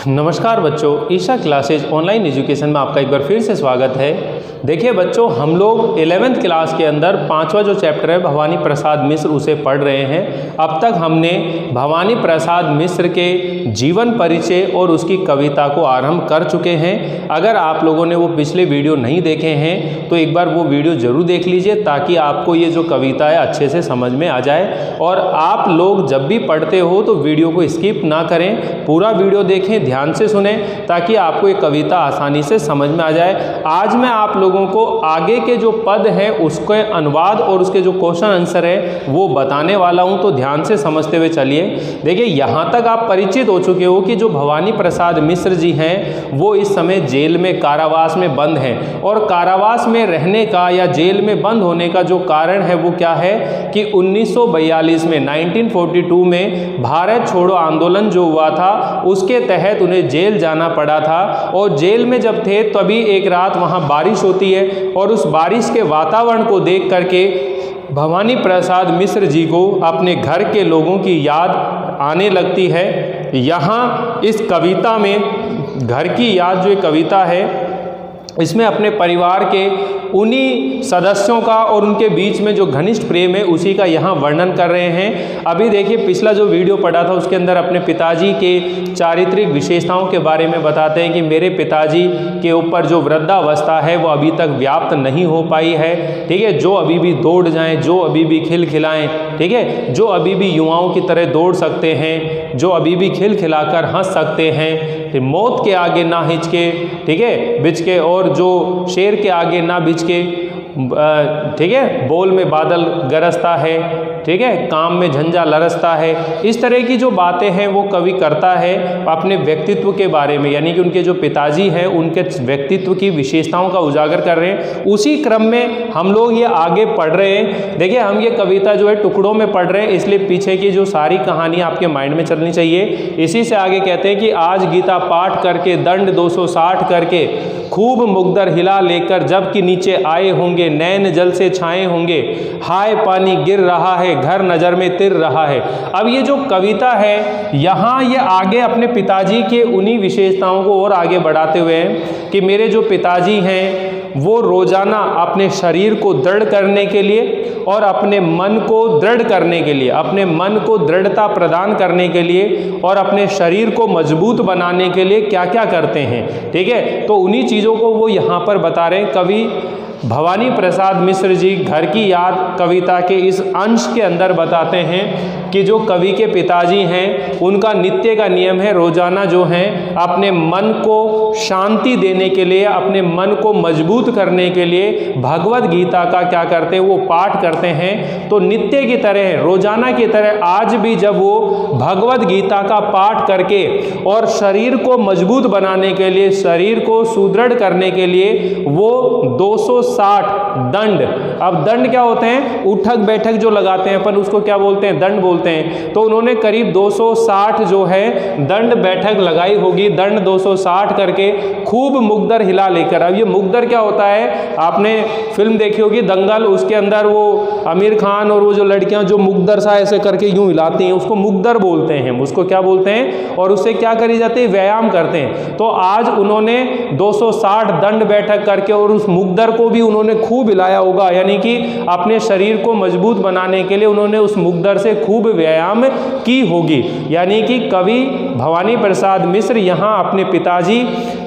नमस्कार बच्चों, Isha classes online education में आपका एक बार फिर से स्वागत है। देखिए बच्चों, हम लोग 11th क्लास के अंदर 5वां जो चैप्टर है भवानी प्रसाद मिश्र उसे पढ़ रहे हैं। अब तक हमने भवानी प्रसाद मिश्र के जीवन परिचय और उसकी कविता को आरंभ कर चुके हैं। अगर आप लोगों ने वो पिछले वीडियो नहीं देखे हैं तो एक बार वो वीडियो ज़रूर देख लीजिए ताकि आपको ये जो कविता है अच्छे से समझ में आ जाए। और आप लोग जब भी पढ़ते हो तो वीडियो को स्किप ना करें, पूरा वीडियो देखें, ध्यान से सुने ताकि आपको ये कविता आसानी से समझ में आ जाए। आज मैं आप लोगों को आगे के जो पद हैं उसके अनुवाद और उसके जो क्वेश्चन आंसर है वो बताने वाला हूं, तो ध्यान से समझते हुए चलिए। देखिए, यहाँ तक आप परिचित हो चुके हो कि जो भवानी प्रसाद मिश्र जी हैं वो इस समय जेल में कारावास में बंद हैं। और कारावास में रहने का या जेल में बंद होने का जो कारण है वो क्या है कि 1942 में 1942 में भारत छोड़ो आंदोलन जो हुआ था उसके तहत उन्हें जेल जाना पड़ा था। और जेल में जब थे तभी एक रात वहाँ बारिश होती है और उस बारिश के वातावरण को देख करके भवानी प्रसाद मिश्र जी को अपने घर के लोगों की याद आने लगती है। यहाँ इस कविता में घर की याद जो कविता है इसमें अपने परिवार के उन्हीं सदस्यों का और उनके बीच में जो घनिष्ठ प्रेम है उसी का यहाँ वर्णन कर रहे हैं। अभी देखिए, पिछला जो वीडियो पढ़ा था उसके अंदर अपने पिताजी के चारित्रिक विशेषताओं के बारे में बताते हैं कि मेरे पिताजी के ऊपर जो वृद्धावस्था है वो अभी तक व्याप्त नहीं हो पाई है। ठीक है, जो अभी भी दौड़ जाएं, जो अभी भी खिलखिलाएं, ठीक है, जो अभी भी युवाओं की तरह दौड़ सकते हैं, जो अभी भी खिलखिलाकर हंस सकते हैं, मौत के आगे ना हिचके, ठीक है, बिचके, और जो शेर के आगे ना बिचके, ठीक है, बोल में बादल गरजता है, ठीक है, काम में झंझा लरसता है। इस तरह की जो बातें हैं वो कवि करता है अपने व्यक्तित्व के बारे में, यानी कि उनके जो पिताजी हैं उनके व्यक्तित्व की विशेषताओं का उजागर कर रहे हैं। उसी क्रम में हम लोग ये आगे पढ़ रहे हैं। देखिए, हम ये कविता जो है टुकड़ों में पढ़ रहे हैं, इसलिए पीछे की जो सारी कहानी आपके माइंड में चलनी चाहिए। इसी से आगे कहते हैं कि आज गीता पाठ करके दंड 260 करके खूब मुकद्दर हिला लेकर जबकि नीचे आए होंगे, नैन जल से छाए होंगे, हाय पानी गिर रहा है, घर नज़र में तिर रहा है। अब ये जो कविता है यहाँ ये आगे अपने पिताजी के उन्हीं विशेषताओं को और आगे बढ़ाते हुए हैं कि मेरे जो पिताजी हैं वो रोजाना अपने शरीर को दृढ़ करने के लिए और अपने मन को दृढ़ करने के लिए, अपने मन को दृढ़ता प्रदान करने के लिए और अपने शरीर को मजबूत बनाने के लिए क्या क्या करते हैं। ठीक है, तो उन्हीं चीज़ों को वो यहाँ पर बता रहे हैं। कवि भवानी प्रसाद मिश्र जी घर की याद कविता के इस अंश के अंदर बताते हैं कि जो कवि के पिताजी हैं उनका नित्य का नियम है रोजाना जो है अपने मन को शांति देने के लिए, अपने मन को मजबूत करने के लिए भगवत गीता का क्या करते हैं, वो पाठ करते हैं। तो नित्य की तरह, रोजाना की तरह आज भी जब वो भगवत गीता का पाठ करके और शरीर को मजबूत बनाने के लिए, शरीर को सुदृढ़ करने के लिए वो 260 दंड, अब दंड क्या होते हैं, उठक बैठक जो लगाते हैं अपन उसको क्या बोलते हैं, दंड बोलते हैं। तो उन्होंने करीब 260 जो है दंड बैठक लगाई होगी, दंड 260 करके खूब मुकद्दर हिला लेकर। अब ये मुकद्दर क्या होता है, आपने फिल्म देखी होगी दंगल, उसके अंदर वो आमिर खान और वो जो लड़कियां जो मुकद्दर सा ऐसे करके यूं हिलाती हैं उसको मुकद्दर बोलते हैं, उसको क्या बोलते हैं, और उससे क्या करी जाती है, व्यायाम करते हैं। तो आज उन्होंने 260 दंड बैठक करके और उस मुकद्दर को भी उन्होंने खूब हिलाया होगा, यानी कि अपने शरीर को मजबूत बनाने के लिए उन्होंने उस मुकद्दर से खूब व्यायाम की होगी। यानी कि कवि भवानी प्रसाद मिश्र यहाँ अपने पिताजी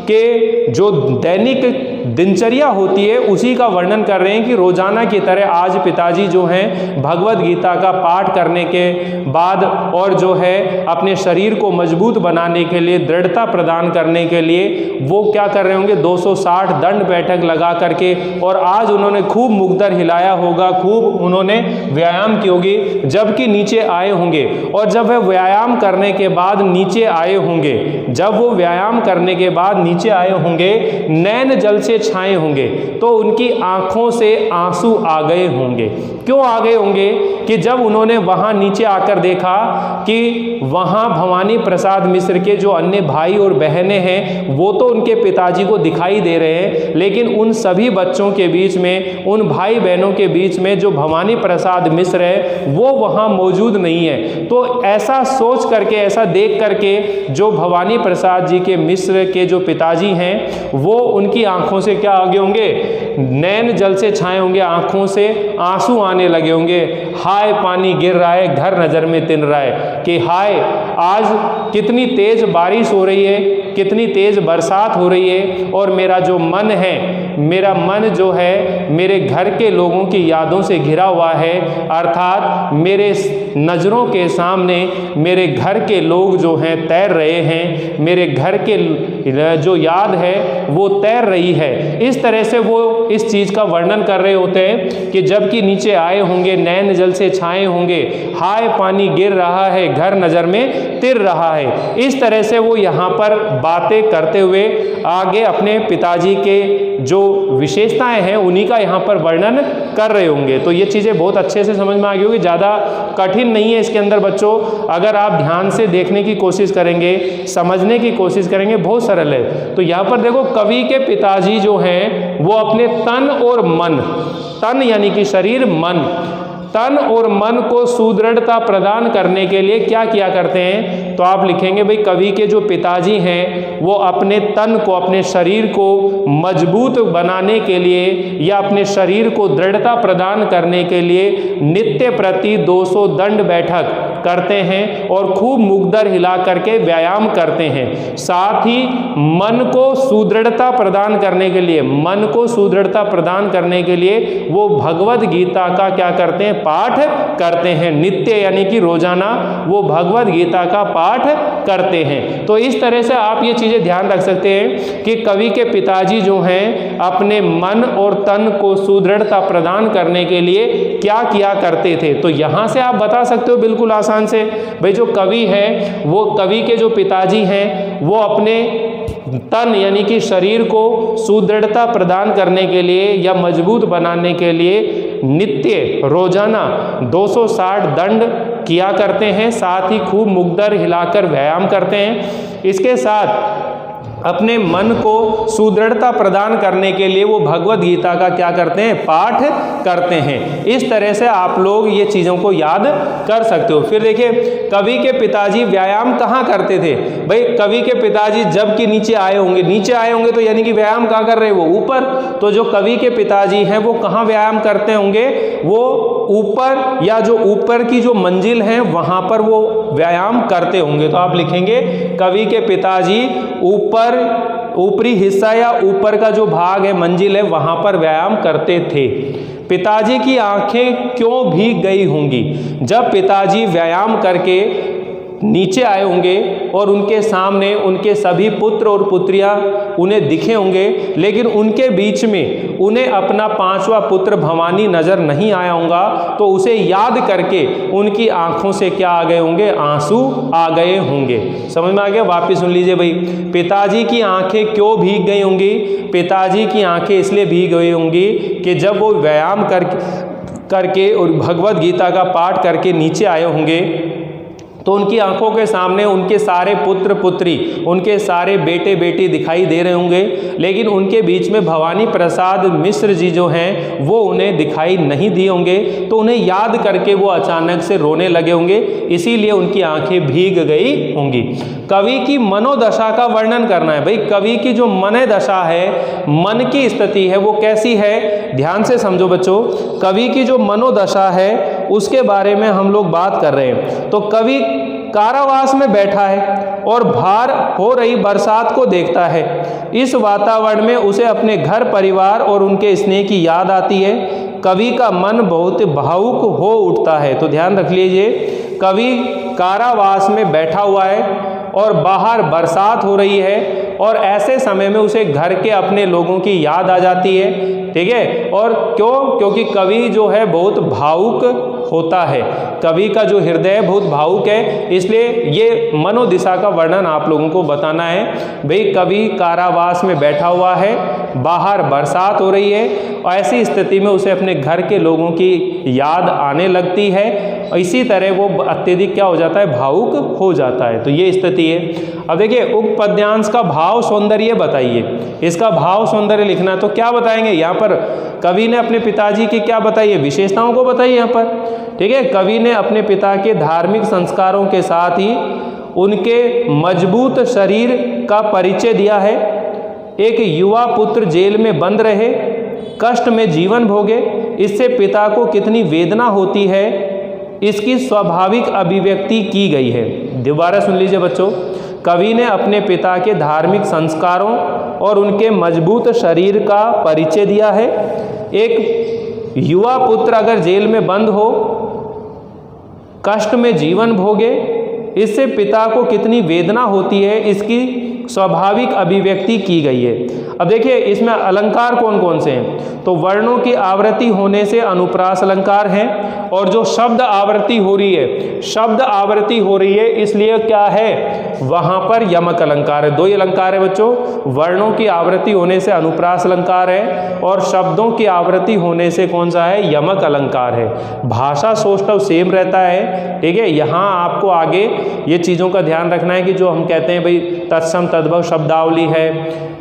के जो दैनिक दिनचर्या होती है उसी का वर्णन कर रहे हैं कि रोजाना की तरह आज पिताजी जो हैं भगवत गीता का पाठ करने के बाद और जो है अपने शरीर को मजबूत बनाने के लिए, दृढ़ता प्रदान करने के लिए वो क्या कर रहे होंगे, 260 दंड बैठक लगा करके, और आज उन्होंने खूब मुकद्दर हिलाया होगा, खूब उन्होंने व्यायाम की होगी, जबकि नीचे आए होंगे। और जब वह व्यायाम करने के बाद नीचे आए होंगे, जब वो व्यायाम करने के बाद नीचे आए होंगे, नैन जल से छाए होंगे, तो उनकी आंखों से आंसू आ गए होंगे। क्यों आ गए होंगे कि जब उन्होंने वहां नीचे आकर देखा कि वहां भवानी प्रसाद मिश्र के जो अन्य भाई और बहनें हैं वो तो उनके पिताजी को दिखाई दे रहे हैं, लेकिन उन सभी बच्चों के बीच में, उन भाई बहनों के बीच में जो भवानी प्रसाद मिश्र है वो वहां मौजूद नहीं है। तो ऐसा सोच करके, ऐसा देख करके जो भवानी प्रसाद जी के मिश्र के जो पिताजी हैं वो उनकी आंखों से क्या आगे होंगे, नैन जल से छाए होंगे, आंखों से आंसू आने लगे होंगे। हाय पानी गिर रहा है, घर नज़र में तिन रहा है कि हाय आज कितनी तेज बारिश हो रही है, कितनी तेज बरसात हो रही है, और मेरा जो मन है, मेरा मन जो है मेरे घर के लोगों की यादों से घिरा हुआ है। अर्थात मेरे नज़रों के सामने मेरे घर के लोग जो हैं तैर रहे हैं, मेरे घर के जो याद है वो तैर रही है। इस तरह से वो इस चीज़ का वर्णन कर रहे होते हैं कि जबकि नीचे आए होंगे, नैन जल से छाए होंगे, हाय पानी गिर रहा है, घर नज़र में तिर रहा है। इस तरह से वो यहाँ पर बातें करते हुए आगे अपने पिताजी के जो विशेषताएं हैं उन्हीं का यहाँ पर वर्णन कर रहे होंगे। तो ये चीज़ें बहुत अच्छे से समझ में आ गई होगी, ज़्यादा कठिन नहीं है इसके अंदर बच्चों। अगर आप ध्यान से देखने की कोशिश करेंगे, समझने की कोशिश करेंगे, बहुत सरल है। तो यहाँ पर देखो, कवि के पिताजी जो हैं वो अपने तन और मन, तन यानी कि शरीर, मन, तन और मन को सुदृढ़ता प्रदान करने के लिए क्या किया करते हैं। तो आप लिखेंगे भाई कवि के जो पिताजी हैं वो अपने तन को, अपने शरीर को मजबूत बनाने के लिए या अपने शरीर को दृढ़ता प्रदान करने के लिए नित्य प्रति 200 दंड बैठक करते हैं और खूब मुखदर हिला करके व्यायाम करते हैं। साथ ही मन को सुदृढ़ता प्रदान करने के लिए, मन को सुदृढ़ता प्रदान करने के लिए वो भगवद गीता का क्या करते हैं, पाठ करते हैं। नित्य यानी कि रोजाना वो भगवद गीता का पाठ करते हैं। तो इस तरह से आप ये चीज़ें ध्यान रख सकते हैं कि कवि के पिताजी जो हैं अपने मन और तन को सुदृढ़ता प्रदान करने के लिए क्या किया करते थे। तो यहाँ से आप बता सकते हो बिल्कुल आसान से, भाई जो कवि है वो, कवि के जो पिताजी हैं वो अपने तन यानी कि शरीर को सुदृढ़ता प्रदान करने के लिए या मजबूत बनाने के लिए नित्य रोजाना 260 दंड किया करते हैं, साथ ही खूब मुखदर हिलाकर व्यायाम करते हैं। इसके साथ अपने मन को सुदृढ़ता प्रदान करने के लिए वो भगवद गीता का क्या करते हैं, पाठ करते हैं। इस तरह से आप लोग ये चीज़ों को याद कर सकते हो। फिर देखिए, कवि के पिताजी व्यायाम कहाँ करते थे। भाई कवि के पिताजी जब कि नीचे आए होंगे, नीचे आए होंगे तो यानी कि व्यायाम कहाँ कर रहे हैं, वो ऊपर। तो जो कवि के पिताजी हैं वो कहाँ व्यायाम करते होंगे, वो ऊपर, या जो ऊपर की जो मंजिल है वहाँ पर वो व्यायाम करते होंगे। तो आप लिखेंगे कवि के पिताजी ऊपर, ऊपरी हिस्सा या ऊपर का जो भाग है, मंजिल है, वहाँ पर व्यायाम करते थे। पिताजी की आंखें क्यों भीग गई होंगी। जब पिताजी व्यायाम करके नीचे आए होंगे और उनके सामने उनके सभी पुत्र और पुत्रियां उन्हें दिखे होंगे, लेकिन उनके बीच में उन्हें अपना 5वां पुत्र भवानी नज़र नहीं आया होगा, तो उसे याद करके उनकी आंखों से क्या आ गए होंगे, आंसू आ गए होंगे। समझ में आ गया। वापिस सुन लीजिए भाई, पिताजी की आंखें क्यों भीग गई होंगी। पिताजी की आंखें इसलिए भीग गई होंगी कि जब वो व्यायाम करके और भगवद गीता का पाठ करके नीचे आए होंगे तो उनकी आंखों के सामने उनके सारे पुत्र पुत्री, उनके सारे बेटे बेटी दिखाई दे रहे होंगे, लेकिन उनके बीच में भवानी प्रसाद मिश्र जी जो हैं वो उन्हें दिखाई नहीं दिए होंगे। तो उन्हें याद करके वो अचानक से रोने लगे होंगे, इसीलिए उनकी आंखें भीग गई होंगी। कवि की मनोदशा का वर्णन करना है। भाई कवि की जो मन दशा है, मन की स्थिति है, वो कैसी है, ध्यान से समझो बच्चों। कवि की जो मनोदशा है उसके बारे में हम लोग बात कर रहे हैं। तो कवि कारावास में बैठा है और बाहर हो रही बरसात को देखता है। इस वातावरण में उसे अपने घर परिवार और उनके स्नेह की याद आती है। कवि का मन बहुत भावुक हो उठता है। तो ध्यान रख लीजिए, कवि कारावास में बैठा हुआ है और बाहर बरसात हो रही है और ऐसे समय में उसे घर के अपने लोगों की याद आ जाती है। ठीक है, और क्यों, क्योंकि कवि जो है बहुत भावुक होता है, कवि का जो हृदय बहुत भावुक है, इसलिए ये मनोदिशा का वर्णन आप लोगों को बताना है। भाई कवि कारावास में बैठा हुआ है, बाहर बरसात हो रही है और ऐसी स्थिति में उसे अपने घर के लोगों की याद आने लगती है। इसी तरह वो अत्यधिक क्या हो जाता है, भावुक हो जाता है। तो ये स्थिति है। अब देखिए, उक्त पद्यांश का भाव सौंदर्य बताइए। इसका भाव सौंदर्य लिखना है तो क्या बताएंगे यहाँ पर, कवि ने अपने पिताजी की क्या बताइए, विशेषताओं को बताइए यहाँ पर। ठीक है, कवि ने अपने पिता के धार्मिक संस्कारों के साथ ही उनके मजबूत शरीर का परिचय दिया है। एक युवा पुत्र जेल में बंद रहे, कष्ट में जीवन भोगे, इससे पिता को कितनी वेदना होती है, इसकी स्वाभाविक अभिव्यक्ति की गई है। दोबारा सुन लीजिए बच्चों, कवि ने अपने पिता के धार्मिक संस्कारों और उनके मजबूत शरीर का परिचय दिया है। एक युवा पुत्र अगर जेल में बंद हो, कष्ट में जीवन भोगे, इससे पिता को कितनी वेदना होती है, इसकी स्वाभाविक अभिव्यक्ति की गई है। अब देखिए इसमें अलंकार कौन कौन से हैं, तो वर्णों की आवृत्ति होने से अनुप्रास अलंकार हैं, और जो शब्द आवृत्ति हो रही है, शब्द आवृत्ति हो रही है इसलिए क्या है, वहां पर यमक अलंकार है। दो ही अलंकार है बच्चों, वर्णों की आवृत्ति होने से अनुप्रास अलंकार है और शब्दों की आवृत्ति होने से कौन सा है, यमक अलंकार है। भाषा सौष्ठव सेम रहता है, ठीक है। यहाँ आपको आगे ये चीज़ों का ध्यान रखना है कि जो हम कहते हैं भाई तत्सम तद्भव शब्दावली है,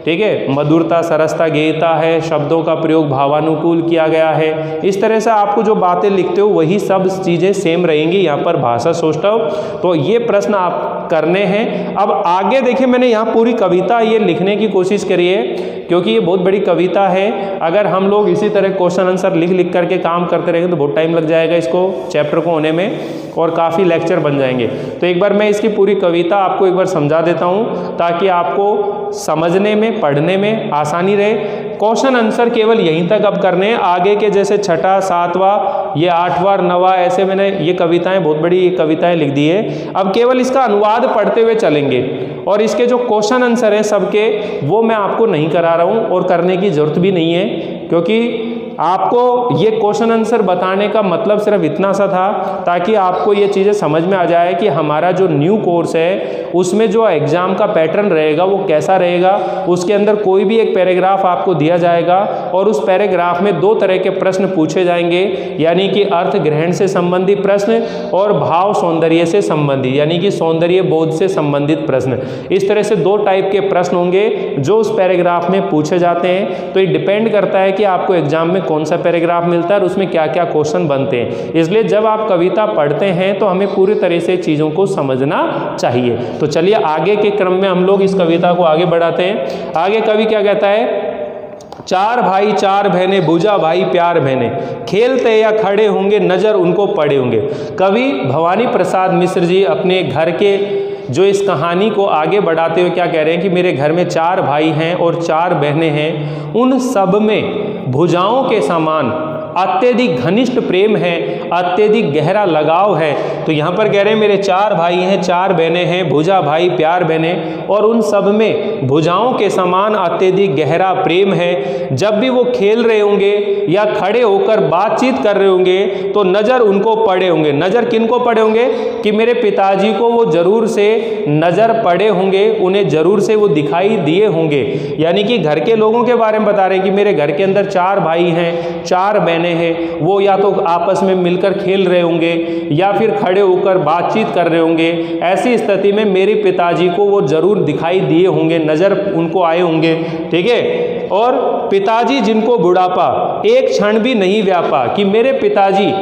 ठीक है, मधुरता सरसता गेयता है, शब्दों का प्रयोग भावानुकूल किया गया है। इस तरह से आपको जो बातें लिखते हो वही सब चीज़ें सेम रहेंगी यहाँ पर भाषा सौष्ठव। तो ये प्रश्न आप करने हैं। अब आगे देखिए, मैंने यहाँ पूरी कविता ये लिखने की कोशिश करी है क्योंकि ये बहुत बड़ी कविता है। अगर हम लोग इसी तरह क्वेश्चन आंसर लिख लिख करके काम करते रहेंगे तो बहुत टाइम लग जाएगा इसको चैप्टर को होने में, और काफ़ी लेक्चर बन जाएंगे। तो एक बार मैं इसकी पूरी कविता आपको एक बार समझा देता हूँ ताकि आपको समझने में, पढ़ने में आसानी रहे। क्वेश्चन आंसर केवल यहीं तक अब करने हैं, आगे के जैसे छठा, सातवां, ये आठवां, नवा, ऐसे मैंने ये कविताएं, बहुत बड़ी कविताएं लिख दी है। अब केवल इसका अनुवाद पढ़ते हुए चलेंगे और इसके जो क्वेश्चन आंसर हैं सबके, वो मैं आपको नहीं करा रहा हूँ और करने की ज़रूरत भी नहीं है, क्योंकि आपको ये क्वेश्चन आंसर बताने का मतलब सिर्फ इतना सा था ताकि आपको ये चीज़ें समझ में आ जाए कि हमारा जो न्यू कोर्स है उसमें जो एग्ज़ाम का पैटर्न रहेगा वो कैसा रहेगा। उसके अंदर कोई भी एक पैराग्राफ आपको दिया जाएगा और उस पैराग्राफ में दो तरह के प्रश्न पूछे जाएंगे, यानी कि अर्थ ग्रहण से संबंधित प्रश्न और भाव सौंदर्य से संबंधित, यानी कि सौंदर्य बोध से संबंधित प्रश्न। इस तरह से दो टाइप के प्रश्न होंगे जो उस पैराग्राफ में पूछे जाते हैं। तो ये डिपेंड करता है कि आपको एग्जाम में कौन सा पैराग्राफ मिलता है और उसमें क्या क्या क्वेश्चन बनते हैं। इसलिए जब आप कविता पढ़ते हैं तो हमें पूरी तरह से चीज़ों को समझना चाहिए। तो चलिए आगे के क्रम में हम लोग इस कविता को आगे बढ़ाते हैं। आगे कवि क्या कहता है, चार भाई चार बहनें, भुजा भाई प्यार बहनें, खेलते या खड़े होंगे, नजर उनको पड़े होंगे। कवि भवानी प्रसाद मिश्र जी अपने घर के जो इस कहानी को आगे बढ़ाते हुए क्या कह रहे हैं कि मेरे घर में चार भाई हैं और चार बहनें हैं, उन सब में भुजाओं के समान अत्यधिक घनिष्ठ प्रेम है, अत्यधिक गहरा लगाव है। तो यहाँ पर कह रहे हैं मेरे चार भाई हैं, चार बहनें हैं, भुजा भाई प्यार बहनें, और उन सब में भुजाओं के समान अत्यधिक गहरा प्रेम है। जब भी वो खेल रहे होंगे या खड़े होकर बातचीत कर रहे होंगे तो नज़र उनको पड़े होंगे। नज़र किन को पड़े होंगे, कि मेरे पिताजी को वो जरूर से नज़र पड़े होंगे, उन्हें जरूर से वो दिखाई दिए होंगे। यानी कि घर के लोगों के बारे में बता रहे हैं कि मेरे घर के अंदर चार भाई हैं, चार बहनें हैं, वो या तो आपस में मिलकर खेल रहे होंगे या फिर खड़े होकर बातचीत कर रहे होंगे। ऐसी स्थिति में मेरे पिताजी को वो जरूर दिखाई दिए होंगे, नज़र उनको आए होंगे, ठीक है। और पिताजी जिनको बुढ़ापा एक क्षण भी नहीं व्यापा, कि मेरे पिताजी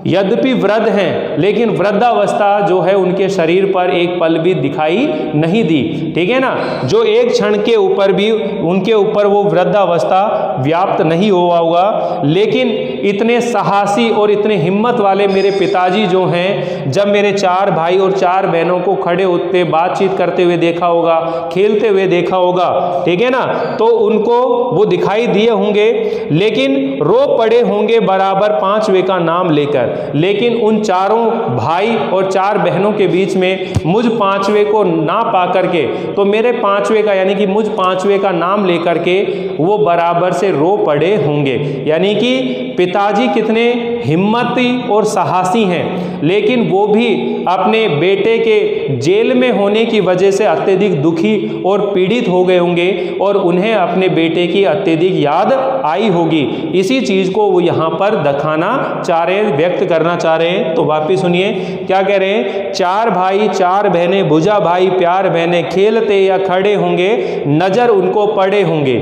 यद्यपि वृद्ध हैं लेकिन वृद्धावस्था जो है उनके शरीर पर एक पल भी दिखाई नहीं दी, ठीक है ना। जो एक क्षण के ऊपर भी उनके ऊपर वो वृद्धावस्था व्याप्त नहीं हुआ होगा। लेकिन इतने साहसी और इतने हिम्मत वाले मेरे पिताजी जो हैं, जब मेरे चार भाई और चार बहनों को खड़े होते बातचीत करते हुए देखा होगा, खेलते हुए देखा होगा, ठीक है ना, तो उनको वो दिखाई दिए होंगे, लेकिन रो पड़े होंगे बराबर पांचवे का नाम लेकर। लेकिन उन चारों भाई और चार बहनों के बीच में मुझ पांचवे को ना पा करके, तो मेरे पांचवे का यानी कि मुझ पांचवे का नाम लेकर के वो बराबर से रो पड़े होंगे। यानी कि पिताजी कितने हिम्मती और साहसी हैं, लेकिन वो भी अपने बेटे के जेल में होने की वजह से अत्यधिक दुखी और पीड़ित हो गए होंगे और उन्हें अपने बेटे की अत्यधिक याद आई होगी। इसी चीज को वो यहाँ पर दिखाना चाह रहे हैं, व्यक्त करना चाह रहे हैं। तो वापिस सुनिए क्या कह रहे हैं, चार भाई चार बहनें, भुजा भाई प्यार बहनें, खेलते या खड़े होंगे, नजर उनको पड़े होंगे।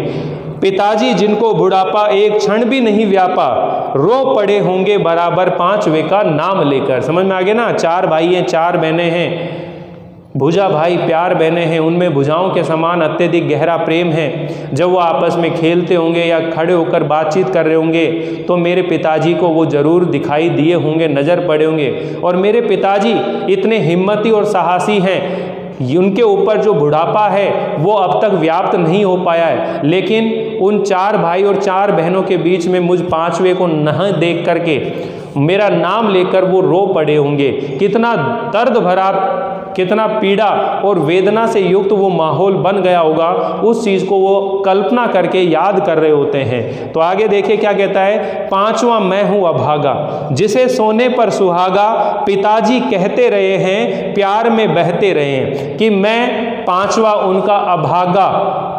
पिताजी जिनको बुढ़ापा एक क्षण भी नहीं व्यापा, रो पड़े होंगे बराबर पांचवे का नाम लेकर। समझ में आ गया ना, चार भाई हैं चार बहनें हैं, भुजा भाई प्यार बहने हैं, उनमें भुजाओं के समान अत्यधिक गहरा प्रेम है। जब वो आपस में खेलते होंगे या खड़े होकर बातचीत कर रहे होंगे तो मेरे पिताजी को वो ज़रूर दिखाई दिए होंगे, नज़र पड़े होंगे। और मेरे पिताजी इतने हिम्मती और साहसी हैं, उनके ऊपर जो बुढ़ापा है वो अब तक व्याप्त नहीं हो पाया है, लेकिन उन 4 भाई और 4 बहनों के बीच में मुझ 5वें को नहीं देख करके मेरा नाम लेकर वो रो पड़े होंगे। कितना दर्द भरा, कितना पीड़ा और वेदना से युक्त वो माहौल बन गया होगा, उस चीज़ को वो कल्पना करके याद कर रहे होते हैं। तो आगे देखिए क्या कहता है, 5वां मैं हूँ अभागा, जिसे सोने पर सुहागा पिताजी कहते रहे हैं, प्यार में बहते रहे हैं। कि मैं 5वां उनका अभागा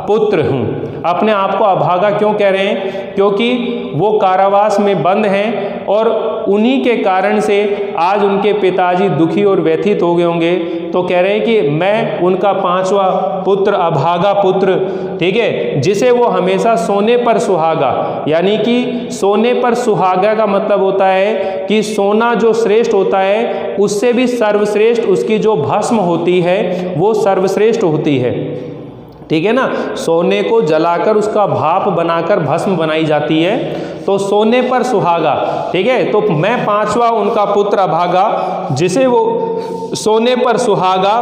पुत्र हूँ। अपने आप को अभागा क्यों कह रहे हैं? क्योंकि वो कारावास में बंद हैं और उन्हीं के कारण से आज उनके पिताजी दुखी और व्यथित हो गए होंगे। तो कह रहे हैं कि मैं उनका 5वां पुत्र, अभागा पुत्र, ठीक है, जिसे वो हमेशा सोने पर सुहागा, यानी कि सोने पर सुहागा का मतलब होता है कि सोना जो श्रेष्ठ होता है उससे भी सर्वश्रेष्ठ उसकी जो भस्म होती है वो सर्वश्रेष्ठ होती है, ठीक है ना। सोने को जलाकर उसका भाप बनाकर भस्म बनाई जाती है, तो सोने पर सुहागा, ठीक है। तो मैं 5वां उनका पुत्र अभागा, जिसे वो सोने पर सुहागा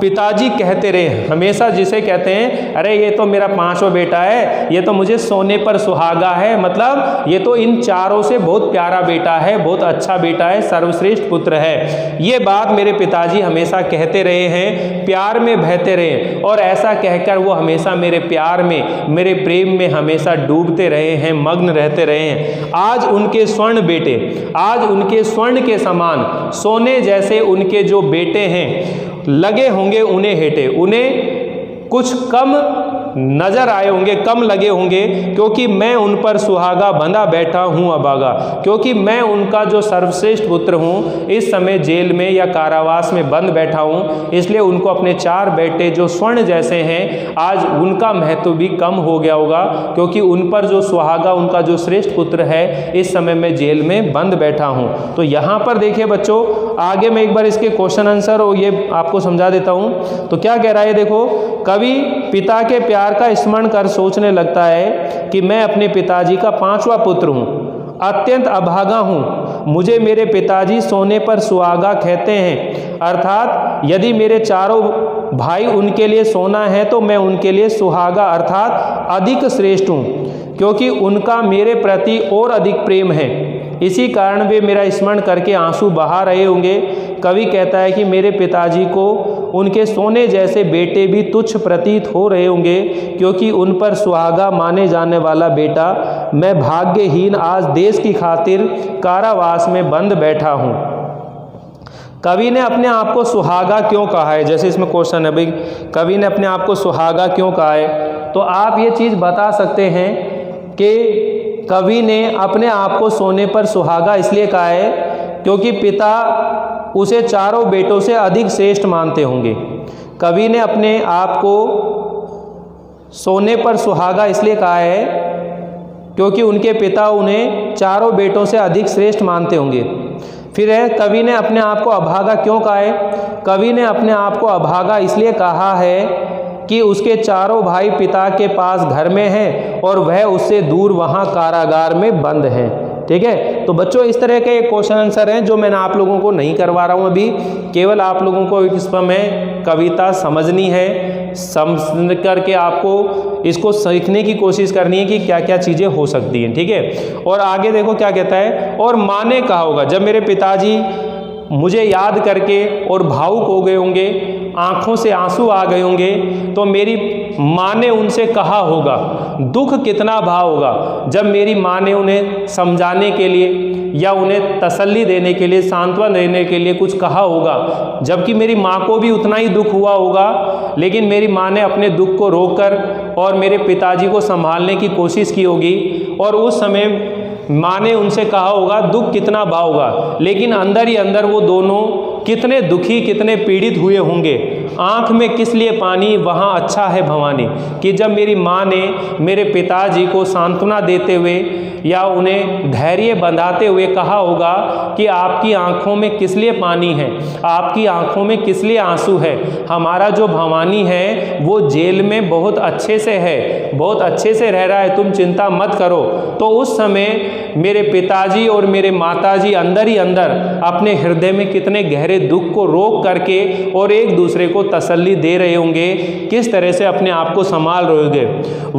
पिताजी कहते रहे, हमेशा जिसे कहते हैं अरे ये तो मेरा 5वां बेटा है, ये तो मुझे सोने पर सुहागा है, मतलब ये तो इन चारों से बहुत प्यारा बेटा है, बहुत अच्छा बेटा है, सर्वश्रेष्ठ पुत्र है। ये बात मेरे पिताजी हमेशा कहते रहे हैं, प्यार में बहते रहे, और ऐसा कहकर वो हमेशा मेरे प्यार में, मेरे प्रेम में हमेशा डूबते रहे हैं, मग्न रहते रहे हैं। आज उनके स्वर्ण बेटे, आज उनके स्वर्ण के समान सोने जैसे उनके जो बेटे हैं लगे होंगे उन्हें हेठे, उन्हें कुछ कम नजर आए होंगे, कम लगे होंगे, क्योंकि मैं उन पर सुहागा बंधा बैठा हूँ अभागा, क्योंकि मैं उनका जो सर्वश्रेष्ठ पुत्र हूँ इस समय जेल में या कारावास में बंद बैठा हूँ, इसलिए उनको अपने 4 बेटे जो स्वर्ण जैसे हैं आज उनका महत्व भी कम हो गया होगा, क्योंकि उन पर जो सुहागा, उनका जो श्रेष्ठ पुत्र है इस समय मैं जेल में बंद बैठा हूँ। तो यहाँ पर देखिए बच्चों, आगे मैं एक बार इसके क्वेश्चन आंसर और ये आपको समझा देता हूँ। तो क्या कह रहा है, देखो, कवि पिता के प्यार का स्मरण कर सोचने लगता है कि मैं अपने पिताजी का 5वां पुत्र हूँ, अत्यंत अभागा हूँ, मुझे मेरे पिताजी सोने पर सुहागा कहते हैं, अर्थात यदि मेरे चारों भाई उनके लिए सोना है तो मैं उनके लिए सुहागा अर्थात अधिक श्रेष्ठ हूँ, क्योंकि उनका मेरे प्रति और अधिक प्रेम है, इसी कारण वे मेरा स्मरण करके आंसू बहा रहे होंगे। कवि कहता है कि मेरे पिताजी को उनके सोने जैसे बेटे भी तुच्छ प्रतीत हो रहे होंगे, क्योंकि उन पर सुहागा माने जाने वाला बेटा मैं भाग्यहीन आज देश की खातिर कारावास में बंद बैठा हूँ। कवि ने अपने आप को सुहागा क्यों कहा है? जैसे इसमें क्वेश्चन है भाई, कवि ने अपने आप को सुहागा क्यों कहा है? तो आप ये चीज़ बता सकते हैं कि कवि ने अपने आप को सोने पर सुहागा इसलिए कहा है क्योंकि पिता उसे चारों बेटों से अधिक श्रेष्ठ मानते होंगे। कवि ने अपने आप को सोने पर सुहागा इसलिए कहा है क्योंकि उनके पिता उन्हें चारों बेटों से अधिक श्रेष्ठ मानते होंगे। फिर है, कवि ने अपने आप को अभागा क्यों कहा है? कवि ने अपने आप को अभागा इसलिए कहा है कि उसके चारों भाई पिता के पास घर में हैं और वह उससे दूर वहाँ कारागार में बंद हैं। ठीक है, तो बच्चों इस तरह के क्वेश्चन आंसर हैं जो मैंने आप लोगों को नहीं करवा रहा हूँ अभी, केवल आप लोगों को इस समय कविता समझनी है, समझ करके आपको इसको सीखने की कोशिश करनी है कि क्या क्या चीज़ें हो सकती हैं। ठीक है, और आगे देखो क्या कहता है, और माँ ने कहा होगा, जब मेरे पिताजी मुझे याद करके और भावुक हो गए होंगे, आँखों से आंसू आ गए होंगे, तो मेरी माँ ने उनसे कहा होगा, दुख कितना भाव होगा जब मेरी माँ ने उन्हें समझाने के लिए या उन्हें तसल्ली देने के लिए, सांत्वना देने के लिए कुछ कहा होगा, जबकि मेरी माँ को भी उतना ही दुख हुआ होगा, लेकिन मेरी माँ ने अपने दुख को रोककर और मेरे पिताजी को संभालने की कोशिश की होगी, और उस समय माँ ने उनसे कहा होगा दुख कितना भाव होगा, लेकिन अंदर ही अंदर वो दोनों कितने दुखी, कितने पीड़ित हुए होंगे। आँख में किस लिए पानी वहाँ अच्छा है भवानी। कि जब मेरी माँ ने मेरे पिताजी को सांत्वना देते हुए या उन्हें धैर्य बंधाते हुए कहा होगा कि आपकी आंखों में किस लिए पानी है, आपकी आंखों में किस लिए आंसू है, हमारा जो भवानी है वो जेल में बहुत अच्छे से है, बहुत अच्छे से रह रहा है, तुम चिंता मत करो। तो उस समय मेरे पिताजी और मेरे माताजी अंदर ही अंदर अपने हृदय में कितने गहरे दुख को रोक करके और एक दूसरे को तसल्ली दे रहे होंगे, किस तरह से अपने आप को संभाल रहे होंगे।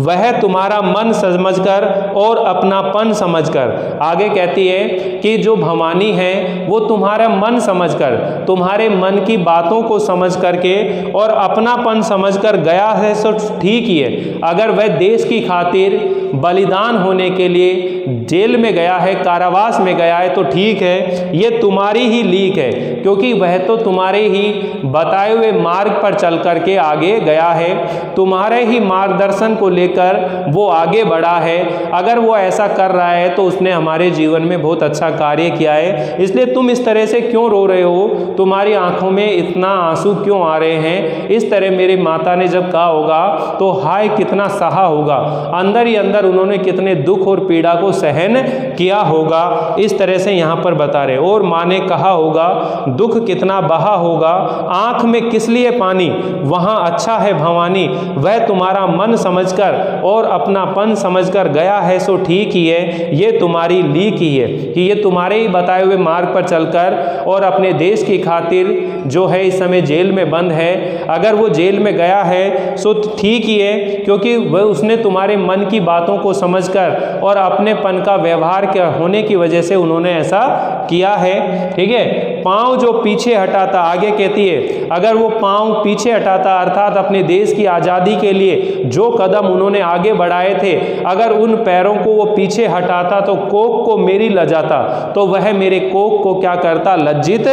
वह तुम्हारा मन समझकर और अपनापन समझकर, आगे कहती है कि जो भवानी है वो तुम्हारा मन समझकर, तुम्हारे मन की बातों को समझ करके और अपनापन समझकर गया है सो ठीक ही है। अगर वह देश की खातिर बलिदान होने के लिए जेल में गया है, कारावास में गया है तो ठीक है, ये तुम्हारी ही लीक है, क्योंकि वह तो तुम्हारे ही बताए हुए मार्ग पर चल करके आगे गया है, तुम्हारे ही मार्गदर्शन को लेकर वो आगे बढ़ा है। अगर वो ऐसा कर रहा है तो उसने हमारे जीवन में बहुत अच्छा कार्य किया है, इसलिए तुम इस तरह से क्यों रो रहे हो, तुम्हारी आंखों में इतना आंसू क्यों आ रहे हैं। इस तरह मेरी माता ने जब कहा होगा तो हाय कितना सहा होगा, अंदर ही अंदर उन्होंने कितने दुख और पीड़ा को सहन किया होगा, इस तरह से यहाँ पर बता रहे। और माँ ने कहा होगा दुख कितना बहा होगा, आंख में किस लिए पानी वहाँ अच्छा है भवानी, वह तुम्हारा मन समझकर और अपनापन समझकर गया है सो ठीक ही है, ये तुम्हारी लीक ही है। कि ये तुम्हारे ही बताए हुए मार्ग पर चलकर और अपने देश की खातिर जो है इस समय जेल में बंद है, अगर वो जेल में गया है सो ठीक ही है, क्योंकि वह उसने तुम्हारे मन की बातों को समझकर और अपनेपन का व्यवहार क्या होने की वजह से उन्होंने ऐसा किया है। ठीक है, पाँव जो पीछे हटाता, आगे कहती है अगर वो पाँव पीछे हटाता अर्थात अपने देश की आज़ादी के लिए जो कदम उन्होंने आगे बढ़ाए थे, अगर उन पैरों को वो पीछे हटाता तो कोक को मेरी लजाता, तो वह मेरे कोक को क्या करता, लज्जित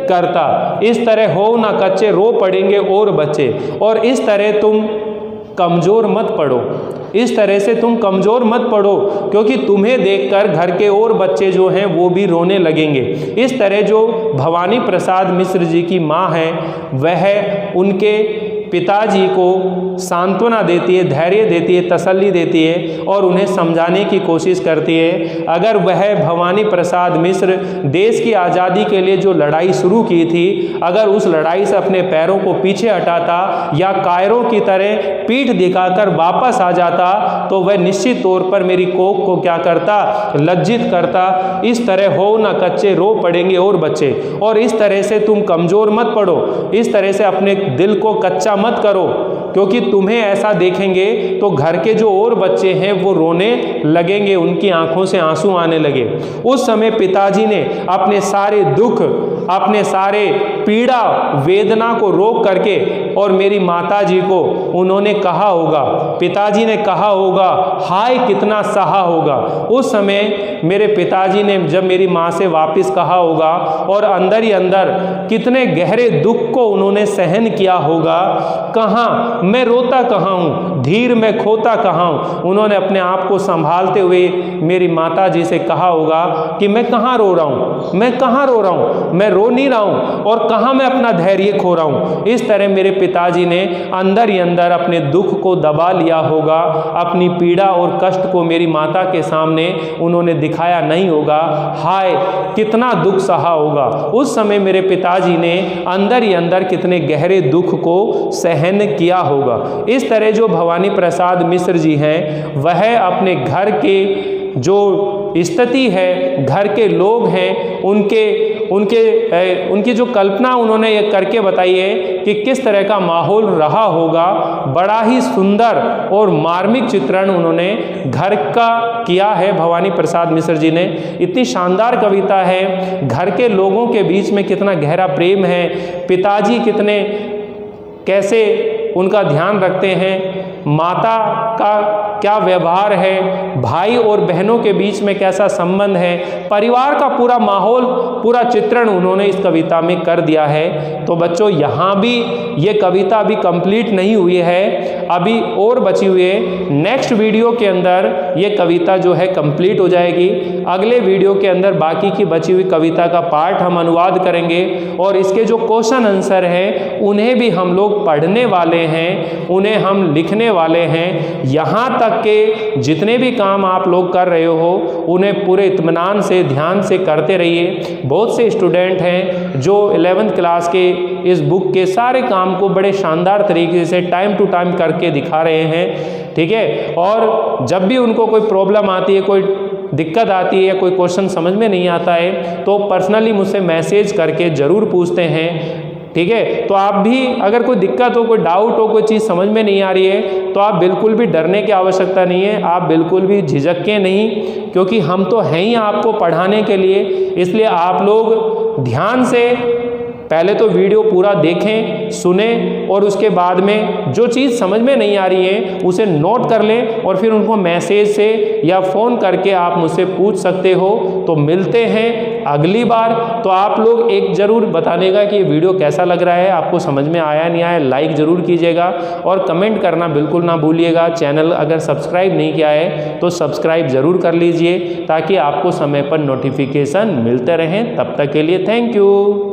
करता। इस तरह हो ना कच्चे रो पड़ेंगे और बच्चे, और इस तरह तुम कमज़ोर मत पड़ो, इस तरह से तुम कमज़ोर मत पड़ो, क्योंकि तुम्हें देखकर घर के और बच्चे जो हैं वो भी रोने लगेंगे। इस तरह जो भवानी प्रसाद मिश्र जी की माँ है वह उनके पिताजी को सांत्वना देती है, धैर्य देती है, तसल्ली देती है और उन्हें समझाने की कोशिश करती है। अगर वह भवानी प्रसाद मिश्र देश की आज़ादी के लिए जो लड़ाई शुरू की थी, अगर उस लड़ाई से अपने पैरों को पीछे हटाता या कायरों की तरह पीठ दिखाकर वापस आ जाता तो वह निश्चित तौर पर मेरी कोख को क्या करता, लज्जित करता। इस तरह हो ना कच्चे रो पड़ेंगे और बच्चे, और इस तरह से तुम कमज़ोर मत पड़ो, इस तरह से अपने दिल को कच्चा मत करो, क्योंकि तुम्हें ऐसा देखेंगे तो घर के जो और बच्चे हैं वो रोने लगेंगे, उनकी आंखों से आंसू आने लगे। उस समय पिताजी ने अपने सारे दुख, अपने सारे पीड़ा वेदना को रोक करके और मेरी माताजी को उन्होंने कहा होगा, पिताजी ने कहा होगा हाय कितना सहा होगा। उस समय मेरे पिताजी ने जब मेरी माँ से वापस कहा होगा और अंदर ही अंदर कितने गहरे दुख को उन्होंने सहन किया होगा, कहाँ मैं रोता कहाँ हूँ, धीर मैं खोता कहाँ हूँ। उन्होंने अपने आप को संभालते हुए मेरी माताजी से कहा होगा कि मैं कहाँ रो रहा हूँ, मैं कहाँ रो रहा हूँ, मैं रो नहीं रहा हूँ और कहाँ मैं अपना धैर्य खो रहा हूँ। इस तरह मेरे पिताजी ने अंदर ही अंदर अपने दुख को दबा लिया होगा, अपनी पीड़ा और कष्ट को मेरी माता के सामने उन्होंने दिखाया नहीं होगा। हाय कितना दुख सहा होगा। उस समय मेरे पिताजी ने अंदर ही अंदर कितने गहरे दुख को सहन किया होगा। इस तरह जो भवानी प्रसाद मिश्र जी हैं वह अपने घर के जो स्थिति है, घर के लोग हैं, उनकी जो कल्पना उन्होंने ये करके बताई है कि किस तरह का माहौल रहा होगा, बड़ा ही सुंदर और मार्मिक चित्रण उन्होंने घर का किया है भवानी प्रसाद मिश्र जी ने। इतनी शानदार कविता है, घर के लोगों के बीच में कितना गहरा प्रेम है, पिताजी कितने कैसे उनका ध्यान रखते हैं, माता का क्या व्यवहार है, भाई और बहनों के बीच में कैसा संबंध है, परिवार का पूरा माहौल, पूरा चित्रण उन्होंने इस कविता में कर दिया है। तो बच्चों यहाँ भी ये कविता अभी कंप्लीट नहीं हुई है, अभी और बची हुई है। नेक्स्ट वीडियो के अंदर ये कविता जो है कंप्लीट हो जाएगी। अगले वीडियो के अंदर बाकी की बची हुई कविता का पार्ट हम अनुवाद करेंगे और इसके जो क्वेश्चन आंसर हैं उन्हें भी हम लोग पढ़ने वाले हैं, उन्हें हम लिखने वाले हैं। यहाँ तक के जितने भी काम आप लोग कर रहे हो उन्हें पूरे इत्मीनान से, ध्यान से करते रहिए। बहुत से स्टूडेंट हैं जो 11th क्लास के इस बुक के सारे काम को बड़े शानदार तरीके से टाइम टू टाइम करके दिखा रहे हैं, ठीक है। और जब भी उनको कोई प्रॉब्लम आती है, कोई दिक्कत आती है या कोई क्वेश्चन समझ में नहीं आता है तो पर्सनली मुझसे मैसेज करके ज़रूर पूछते हैं, ठीक है। तो आप भी अगर कोई दिक्कत हो, कोई डाउट हो, कोई चीज़ समझ में नहीं आ रही है तो आप बिल्कुल भी डरने की आवश्यकता नहीं है, आप बिल्कुल भी झिझकें नहीं, क्योंकि हम तो हैं ही आपको पढ़ाने के लिए। इसलिए आप लोग ध्यान से पहले तो वीडियो पूरा देखें, सुने और उसके बाद में जो चीज़ समझ में नहीं आ रही है उसे नोट कर लें और फिर उनको मैसेज से या फ़ोन करके आप मुझसे पूछ सकते हो। तो मिलते हैं अगली बार। तो आप लोग एक ज़रूर बताने का कि ये वीडियो कैसा लग रहा है, आपको समझ में आया नहीं आया, लाइक ज़रूर कीजिएगा और कमेंट करना बिल्कुल ना भूलिएगा। चैनल अगर सब्सक्राइब नहीं किया है तो सब्सक्राइब ज़रूर कर लीजिए ताकि आपको समय पर नोटिफिकेशन मिलते रहें। तब तक के लिए थैंक यू।